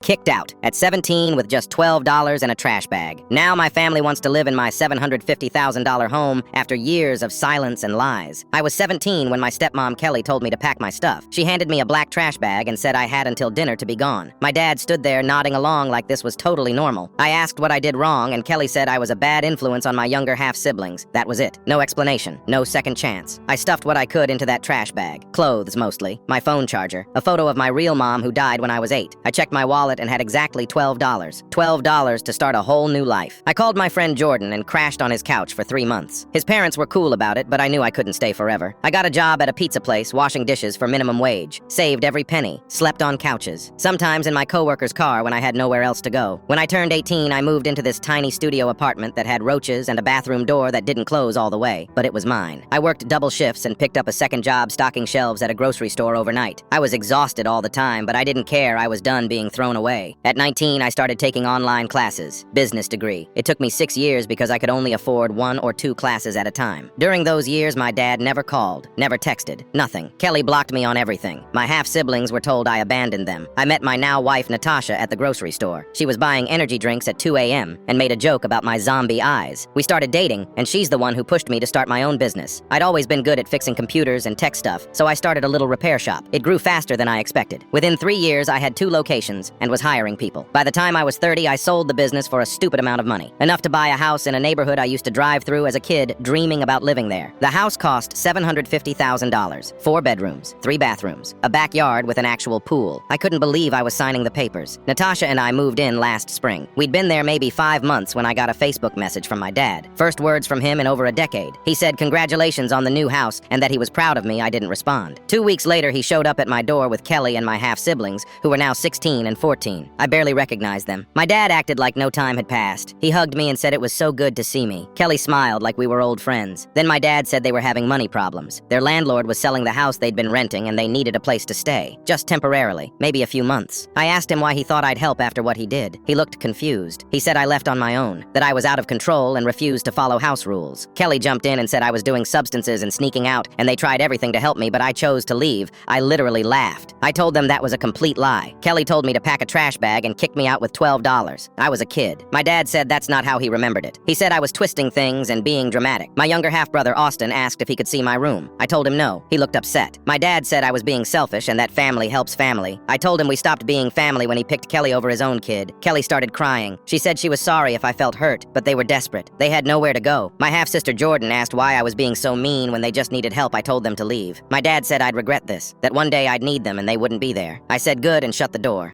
Kicked out. At 17 with just $12 and a trash bag. Now my family wants to live in my $750,000 home after years of silence and lies. I was 17 when my stepmom Kelly told me to pack my stuff. She handed me a black trash bag and said I had until dinner to be gone. My dad stood there nodding along like this was totally normal. I asked what I did wrong and Kelly said I was a bad influence on my younger half-siblings. That was it. No explanation. No second chance. I stuffed what I could into that trash bag. Clothes, mostly. My phone charger. A photo of my real mom who died when I was 8. I checked my wallet and had exactly $12. $12 to start a whole new life. I called my friend Jordan and crashed on his couch for 3 months. His parents were cool about it, but I knew I couldn't stay forever. I got a job at a pizza place washing dishes for minimum wage. Saved every penny. Slept on couches. Sometimes in my coworker's car when I had nowhere else to go. When I turned 18, I moved into this tiny studio apartment that had roaches and a bathroom door that didn't close all the way, but it was mine. I worked double shifts and picked up a second job stocking shelves at a grocery store overnight. I was exhausted all the time, but I didn't care. I was done being thrown away. At 19, I started taking online classes. Business degree. It took me 6 years because I could only afford 1 or 2 classes at a time. During those years, my dad never called, never texted, nothing. Kelly blocked me on everything. My half-siblings were told I abandoned them. I met my now wife Natasha at the grocery store. She was buying energy drinks at 2 a.m. and made a joke about my zombie eyes. We started dating, and she's the one who pushed me to start my own business. I'd always been good at fixing computers and tech stuff, so I started a little repair shop. It grew faster than I expected. Within 3 years, I had 2 locations and was hiring people. By the time I was 30, I sold the business for a stupid amount of money. Enough to buy a house in a neighborhood I used to drive through as a kid, dreaming about living there. The house cost $750,000. 4 bedrooms, 3 bathrooms, a backyard with an actual pool. I couldn't believe I was signing the papers. Natasha and I moved in last spring. We'd been there maybe 5 months when I got a Facebook message from my dad. First words from him in over a decade. He said congratulations on the new house and that he was proud of me. I didn't respond. 2 weeks later, he showed up at my door with Kelly and my half-siblings, who were now 16 and 14. I barely recognized them. My dad acted like no time had passed. He hugged me and said it was so good to see me. Kelly smiled like we were old friends. Then my dad said they were having money problems. Their landlord was selling the house they'd been renting and they needed a place to stay. Just temporarily. Maybe a few months. I asked him why he thought I'd help after what he did. He looked confused. He said I left on my own, that I was out of control and refused to follow house rules. Kelly jumped in and said I was doing substances and sneaking out, and they tried everything to help me, but I chose to leave. I literally laughed. I told them that was a complete lie. Kelly told me to pack a trash bag and kicked me out with $12. I was a kid. My dad said that's not how he remembered it. He said I was twisting things and being dramatic. My younger half-brother Austin asked if he could see my room. I told him no. He looked upset. My dad said I was being selfish and that family helps family. I told him we stopped being family when he picked Kelly over his own kid. Kelly started crying. She said she was sorry if I felt hurt, but they were desperate. They had nowhere to go. My half-sister Jordan asked why I was being so mean when they just needed help. I told them to leave. My dad said I'd regret this, that one day I'd need them and they wouldn't be there. I said good and shut the door.